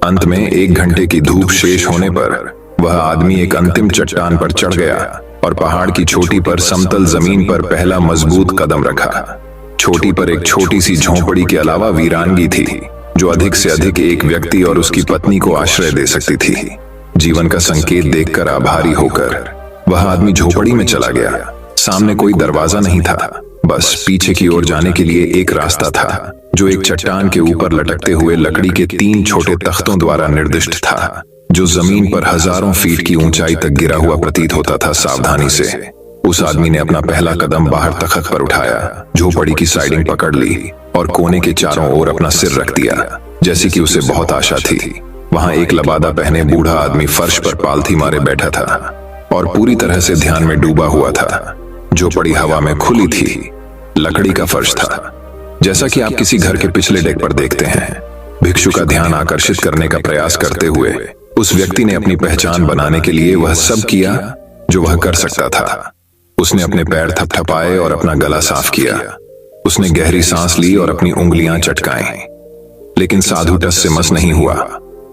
अंत में 1 घंटे की धूप शेष होने पर वह आदमी एक अंतिम चट्टान पर चढ़ गया और पहाड़ की चोटी पर समतल जमीन पर पहला मजबूत कदम रखा। चोटी पर एक छोटी सी झोंपड़ी के अलावा वीरांगी थी जो अधिक से अधिक एक व्यक्ति और उसकी पत्नी को आश्रय दे सकती थी। जीवन का संकेत देखकर आभारी होकर वह आदमी झोपड़ी में चला गया। सामने कोई दरवाजा नहीं था, बस पीछे की ओर जाने के लिए एक रास्ता था। जो एक चट्टान के ऊपर लटकते हुए लकड़ी के 3 छोटे तख्तों द्वारा निर्दिष्ट था, जो जमीन पर हजारों फीट की ऊंचाई तक गिरा हुआ प्रतीत होता था। सावधानी से उस आदमी ने अपना पहला कदम बाहर तख्त पर उठाया, झोपड़ी की साइडिंग पकड़ ली और कोने के चारों ओर अपना सिर रख दिया, जैसे कि उसे बहुत आशा थी। वहां एक लबादा पहने बूढ़ा आदमी फर्श पर पालथी मारे बैठा था और पूरी तरह से ध्यान में डूबा हुआ था। झोपड़ी हवा में खुली थी, लकड़ी का फर्श था, जैसा कि आप किसी घर के पिछले डेक पर देखते हैं। भिक्षु का ध्यान आकर्षित करने का प्रयास करते हुए उस व्यक्ति ने अपनी पहचान बनाने के लिए वह सब किया जो वह कर सकता था। उसने अपने पैर थपथपाए और अपना गला साफ किया। उसने गहरी सांस ली और अपनी उंगलियां चटकाई, लेकिन साधु टस से मस नहीं हुआ।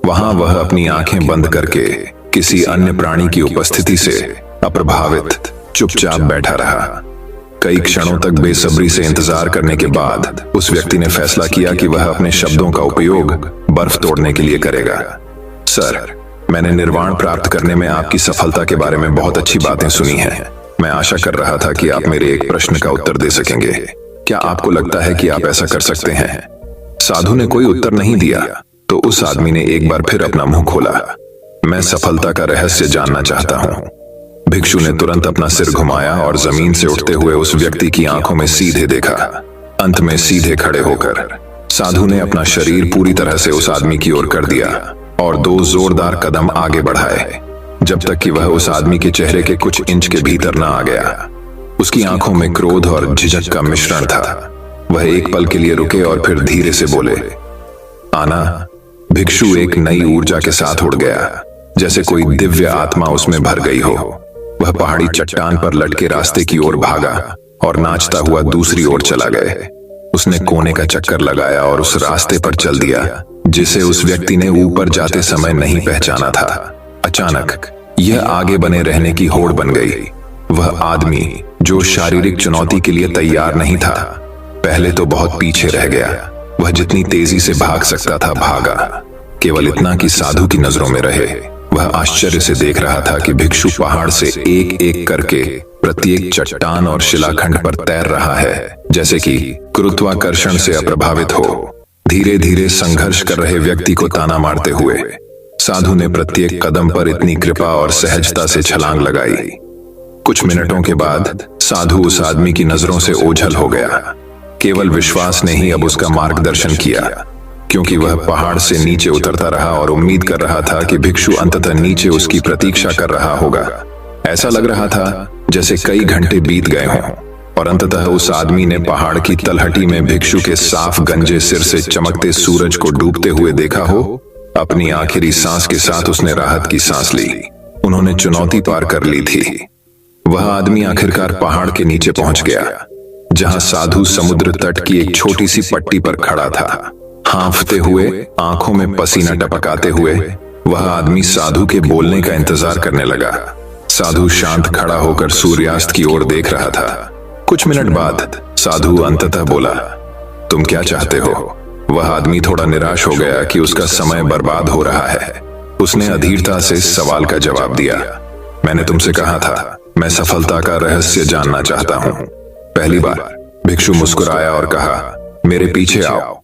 वहां वह अपनी आंखें बंद करके किसी अन्य प्राणी की उपस्थिति से अप्रभावित चुपचाप बैठा रहा। कई क्षणों तक बेसब्री से इंतजार करने के बाद उस व्यक्ति ने फैसला किया कि वह अपने शब्दों का उपयोग बर्फ तोड़ने के लिए करेगा। सर, मैंने निर्वाण प्राप्त करने में आपकी सफलता के बारे में बहुत अच्छी बातें सुनी हैं। मैं आशा कर रहा था कि आप मेरे एक प्रश्न का उत्तर दे सकेंगे। क्या आपको लगता है कि आप ऐसा कर सकते हैं? साधु ने कोई उत्तर नहीं दिया तो उस आदमी ने एक बार फिर अपना मुंह खोला। मैं सफलता का रहस्य जानना चाहता हूं। भिक्षु ने तुरंत अपना सिर घुमाया और जमीन से उठते हुए उस व्यक्ति की आंखों में सीधे देखा। अंत में सीधे खड़े होकर साधु ने अपना शरीर पूरी तरह से उस आदमी की ओर कर दिया और 2 जोरदार कदम आगे बढ़ाए, जब तक कि वह उस आदमी के चेहरे के कुछ इंच के भीतर न आ गया। उसकी आंखों में क्रोध और झिझक का मिश्रण था। वह एक पल के लिए रुके और फिर धीरे से बोले, आना। भिक्षु एक नई ऊर्जा के साथ उड़ गया, जैसे कोई दिव्य आत्मा उसमें भर गई हो। वह पहाड़ी चट्टान पर लटके रास्ते की ओर भागा और नाचता हुआ दूसरी ओर चला गए। उसने कोने का चक्कर लगाया और उस रास्ते पर चल दिया जिसे उस व्यक्ति ने ऊपर जाते समय नहीं पहचाना था। अचानक यह आगे बने रहने की होड़ बन गई। वह आदमी जो शारीरिक चुनौती के लिए तैयार नहीं था, पहले तो बहुत पीछे रह गया। वह जितनी तेजी से भाग सकता था भागा, केवल इतना कि साधु की नजरों में रहे। वह आश्चर्य से देख रहा था कि भिक्षु पहाड़ से एक एक करके प्रत्येक चट्टान और शिलाखंड पर तैर रहा है, जैसे कि गुरुत्वाकर्षण से अप्रभावित हो। धीरे धीरे संघर्ष कर रहे व्यक्ति को ताना मारते हुए साधु ने प्रत्येक कदम पर इतनी कृपा और सहजता से छलांग लगाई। कुछ मिनटों के बाद साधु उस आदमी की नजरों से ओझल हो गया। केवल विश्वास ने ही अब उसका मार्गदर्शन किया, क्योंकि वह पहाड़ से नीचे उतरता रहा और उम्मीद कर रहा था कि भिक्षु अंततः नीचे उसकी प्रतीक्षा कर रहा होगा। ऐसा लग रहा था जैसे कई घंटे बीत गए हों और अंततः उस आदमी ने पहाड़ की तलहटी में भिक्षु के साफ गंजे सिर से चमकते सूरज को डूबते हुए देखा हो। अपनी आखिरी सांस के साथ उसने राहत की सांस ली। उन्होंने चुनौती पार कर ली थी। वह आदमी आखिरकार पहाड़ के नीचे पहुंच गया, जहां साधु समुद्र तट की एक छोटी सी पट्टी पर खड़ा था। हांफते हुए, आंखों में पसीना टपकाते हुए वह आदमी साधु के बोलने का इंतजार करने लगा। साधु शांत खड़ा होकर सूर्यास्त की ओर देख रहा था। कुछ मिनट बाद साधु अंततः बोला, तुम क्या चाहते हो? वह आदमी थोड़ा निराश हो गया कि उसका समय बर्बाद हो रहा है। उसने अधीरता से सवाल का जवाब दिया, मैंने तुमसे कहा था, मैं सफलता का रहस्य जानना चाहता हूं। पहली बार भिक्षु मुस्कुराया और कहा, मेरे पीछे आओ।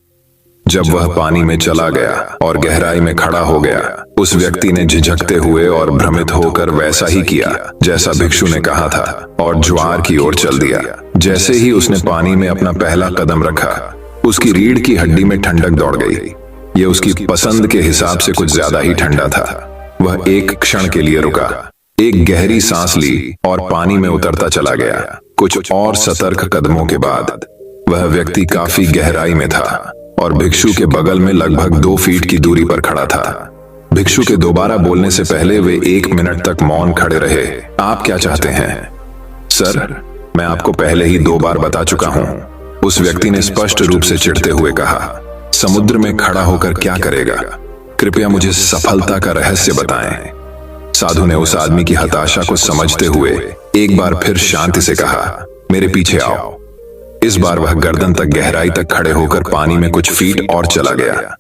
जब वह पानी में चला गया और गहराई में खड़ा हो गया, उस व्यक्ति ने झिझकते हुए और भ्रमित होकर वैसा ही किया जैसा भिक्षु ने कहा था और ज्वार की ओर चल दिया। जैसे ही उसने पानी में अपना पहला कदम रखा, उसकी रीढ़ की हड्डी में ठंडक दौड़ गई। यह उसकी पसंद के हिसाब से कुछ ज्यादा ही ठंडा था। वह एक क्षण के लिए रुका, एक गहरी सांस ली और पानी में उतरता चला गया। कुछ और सतर्क कदमों के बाद वह व्यक्ति काफी गहराई में था और भिक्षु के बगल में लगभग 2 फीट की दूरी पर खड़ा था। भिक्षु के दोबारा बोलने से पहले वे 1 मिनट तक मौन खड़े रहे। आप क्या चाहते हैं? सर, मैं आपको पहले ही 2 बार बता चुका हूं, उस व्यक्ति ने स्पष्ट रूप से चिढ़ते हुए कहा। समुद्र में खड़ा होकर क्या करेगा? कृपया मुझे सफलता का रहस्य बताएं। साधु ने उस आदमी की हताशा को समझते हुए एक बार फिर शांति से कहा, मेरे पीछे आओ। इस बार वह गर्दन तक गहराई तक खड़े होकर पानी में कुछ फीट और चला गया।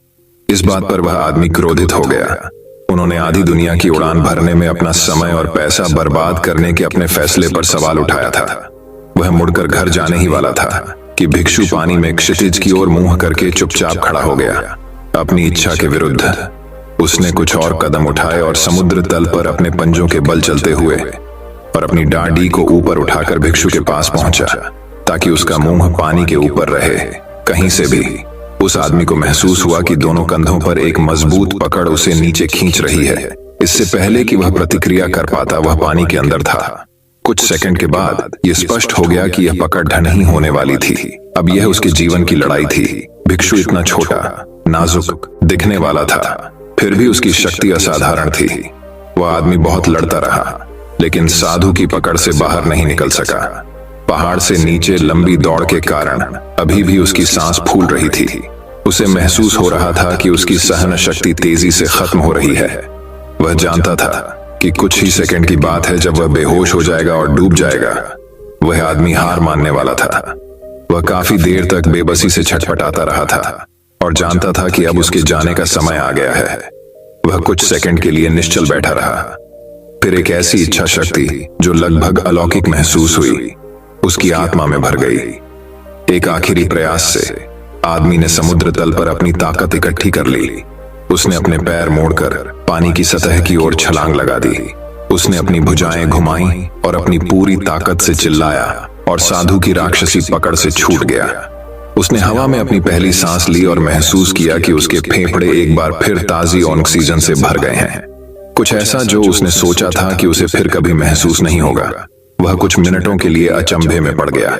इस बात पर वह आदमी क्रोधित हो गया। उन्होंने आधी दुनिया की उड़ान भरने में अपना समय और पैसा बर्बाद करने के अपने फैसले पर सवाल उठाया था। वह मुड़कर घर जाने ही वाला था, कि भिक्षु पानी में क्षितिज की ओर मुंह करके चुपचाप खड़ा हो गया। अपनी इच्छा के विरुद्ध उसने कुछ और कदम उठाए और समुद्र तल पर अपने पंजों के बल चलते हुए और अपनी डांडी को ऊपर उठाकर भिक्षु के पास पहुंचा ताकि उसका मुंह पानी के ऊपर रहे। कहीं से भी उस आदमी को महसूस हुआ कि दोनों कंधों पर एक मजबूत पकड़ उसे नीचे खींच रही है। इससे पहले कि वह प्रतिक्रिया कर पाता, वह पानी के अंदर था। कुछ सेकंड के बाद यह स्पष्ट हो गया कि यह पकड़ ढही होने वाली थी। अब यह उसके जीवन की लड़ाई थी। भिक्षु इतना छोटा, नाजुक दिखने वाला था, फिर भी उसकी शक्ति असाधारण थी। वह आदमी बहुत लड़ता रहा, लेकिन साधु की पकड़ से बाहर नहीं निकल सका। पहाड़ से नीचे लंबी दौड़ के कारण अभी भी उसकी सांस फूल रही थी। उसे महसूस हो रहा था कि उसकी सहन शक्ति तेजी से खत्म हो रही है। वह जानता था कि कुछ ही सेकंड की बात है जब वह बेहोश हो जाएगा और डूब जाएगा। वह आदमी हार मानने वाला था। वह काफी देर तक बेबसी से छटपटाता रहा था और जानता था कि अब उसके जाने का समय आ गया है। वह कुछ सेकंड के लिए निश्चल बैठा रहा। फिर एक ऐसी इच्छा शक्ति जो लगभग अलौकिक महसूस हुई उसकी आत्मा में भर गई। एक आखिरी प्रयास से आदमी ने समुद्र तल पर अपनी ताकत इकट्ठी कर ली। उसने अपने पैर मोड़कर पानी की सतह की ओर छलांग लगा दी। उसने अपनी भुजाएं घुमाई और अपनी पूरी ताकत से चिल्लाया और साधु की राक्षसी पकड़ से छूट गया। उसने हवा में अपनी पहली सांस ली और महसूस किया कि उसके फेफड़े एक बार फिर ताजी ऑक्सीजन से भर गए हैं। कुछ ऐसा जो उसने सोचा था कि उसे फिर कभी महसूस नहीं होगा। वह कुछ मिनटों के लिए अचंभे में पड़ गया।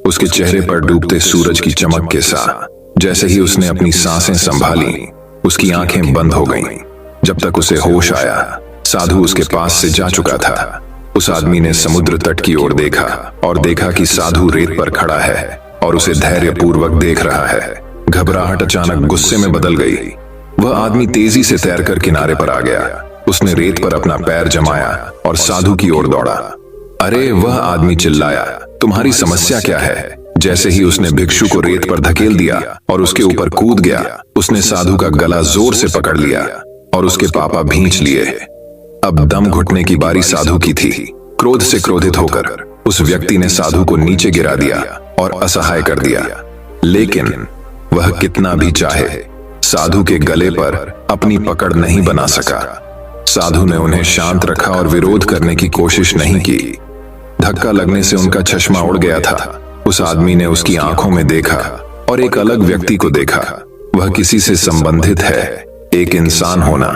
उसके चेहरे पर डूबते सूरज की चमक के साथ जैसे ही उसने अपनी सांसें संभाली, उसकी आंखें बंद हो गईं। जब तक उसे होश आया, साधु उसके पास से जा चुका था। उस आदमी ने समुद्र तट की ओर देखा और देखा कि साधु रेत पर खड़ा है और उसे धैर्यपूर्वक देख रहा है। घबराहट अचानक गुस्से में बदल गई। वह आदमी तेजी से तैरकर किनारे पर आ गया। उसने रेत पर अपना पैर जमाया और साधु की ओर दौड़ा। अरे, वह आदमी चिल्लाया, तुम्हारी समस्या क्या है? जैसे ही उसने भिक्षु को रेत पर धकेल दिया और उसके ऊपर कूद गया, उसने साधु का गला जोर से पकड़ लिया और उसके पापा भींच लिए। अब दम घुटने की बारी साधु की थी। क्रोध से क्रोधित होकर उस व्यक्ति ने साधु को नीचे गिरा दिया और असहाय कर दिया। लेकिन वह कितना भी चाहे, साधु के गले पर अपनी पकड़ नहीं बना सका। साधु ने उन्हें शांत रखा और विरोध करने की कोशिश नहीं की। धक्का लगने से उनका चश्मा उड़ गया था। उस आदमी ने उसकी आंखों में देखा और एक अलग व्यक्ति को देखा। वह किसी से संबंधित है, एक इंसान होना।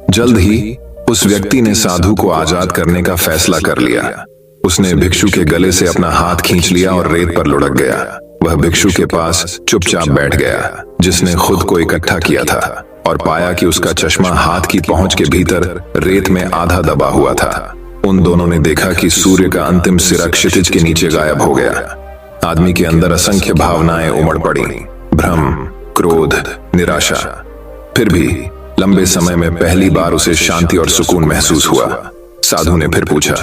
जल्द ही उस व्यक्ति ने साधु को आजाद करने का फैसला कर लिया। उसने भिक्षु के गले से अपना हाथ खींच लिया और रेत पर लुढ़क गया। वह भिक्षु के पास चुपचाप बैठ गया, जिसने खुद को इकट्ठा किया था, और पाया कि उसका चश्मा हाथ की पहुंच के भीतर रेत में आधा दबा हुआ था। उन दोनों ने देखा कि सूर्य का अंतिम सिरा क्षितिज के नीचे गायब हो गया। आदमी के अंदर असंख्य भावनाएं उमड़ पड़ी, भ्रम, क्रोध, निराशा। फिर भी लंबे समय में पहली बार उसे शांति और सुकून महसूस हुआ। साधु ने फिर पूछा,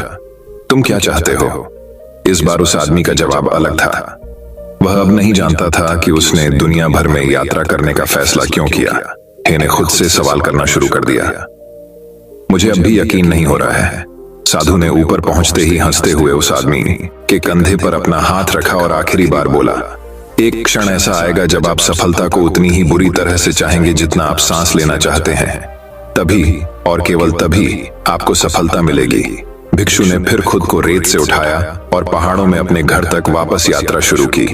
तुम क्या चाहते हो? इस बार उस आदमी का जवाब अलग था। वह अब नहीं जानता था कि उसने दुनिया भर में यात्रा करने का फैसला क्यों किया। ने खुद से सवाल करना शुरू कर दिया। मुझे अब भी यकीन नहीं हो रहा है। साधु ने ऊपर पहुंचते ही हंसते हुए उस आदमी के कंधे पर अपना हाथ रखा और आखिरी बार बोला, एक क्षण ऐसा आएगा जब आप सफलता को उतनी ही बुरी तरह से चाहेंगे जितना आप सांस लेना चाहते हैं। तभी और केवल तभी आपको सफलता मिलेगी। भिक्षु ने फिर खुद को रेत से उठाया और पहाड़ों में अपने घर तक वापस यात्रा शुरू की।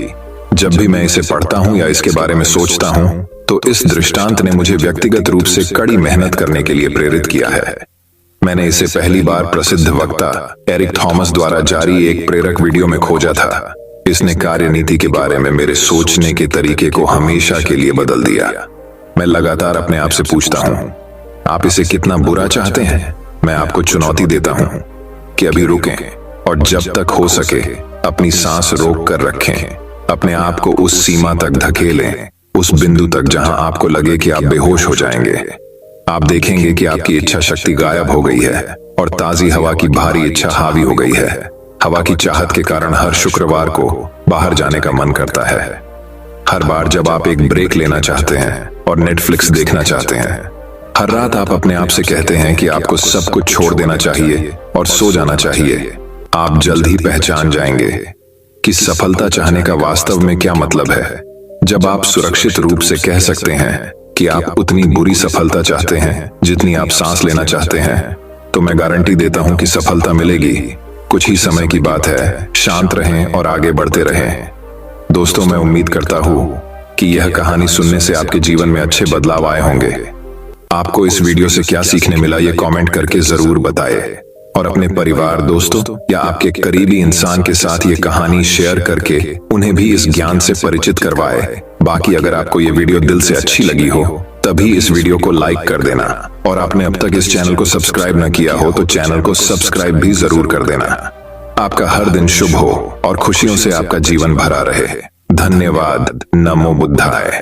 जब भी मैं इसे पढ़ता हूं या इसके बारे में सोचता हूं, तो इस दृष्टांत ने मुझे व्यक्तिगत रूप से कड़ी मेहनत करने के लिए प्रेरित किया है। मैंने इसे पहली बार प्रसिद्ध वक्ता एरिक थॉमस द्वारा जारी एक प्रेरक वीडियो में खोजा था। इसने कार्यनीति के बारे में मेरे सोचने के तरीके को हमेशा के लिए बदल दिया। मैं लगातार अपने आप से पूछता हूं, आप इसे कितना बुरा चाहते हैं? मैं आपको चुनौती देता हूं कि अभी रुकें और जब तक हो सके अपनी सांस रोक कर रखें। अपने आप को उस सीमा तक धकेलें, उस बिंदु तक जहां आपको लगे कि आप बेहोश हो जाएंगे। आप देखेंगे कि आपकी इच्छा शक्ति गायब हो गई है और ताजी हवा की भारी इच्छा हावी हो गई है। हवा की चाहत के कारण हर शुक्रवार को बाहर जाने का मन करता है। हर बार जब आप एक ब्रेक लेना चाहते हैं और नेटफ्लिक्स देखना चाहते हैं, हर रात आप अपने आप से कहते हैं कि आपको सब कुछ छोड़ देना चाहिए और सो जाना चाहिए। आप जल्द ही पहचान जाएंगे कि सफलता चाहने का वास्तव में क्या मतलब है। जब आप सुरक्षित रूप से कह सकते हैं कि आप उतनी बुरी सफलता चाहते हैं जितनी आप सांस लेना चाहते हैं, तो मैं गारंटी देता हूं कि सफलता मिलेगी। कुछ ही समय की बात है। शांत रहें और आगे बढ़ते रहें। दोस्तों, मैं उम्मीद करता हूं कि यह कहानी सुनने से आपके जीवन में अच्छे बदलाव आए होंगे। आपको इस वीडियो से क्या सीखने मिला, ये कमेंट करके जरूर बताएं और अपने परिवार, दोस्तों या आपके करीबी इंसान के साथ ये कहानी शेयर करके उन्हें भी इस ज्ञान से परिचित करवाएं। बाकी अगर आपको ये वीडियो दिल से अच्छी लगी हो तभी इस वीडियो को लाइक कर देना, और आपने अब तक इस चैनल को सब्सक्राइब न किया हो तो चैनल को सब्सक्राइब भी जरूर कर देना। आपका हर दिन शुभ हो और खुशियों से आपका जीवन भरा रहे। धन्यवाद। नमो बुद्धाय।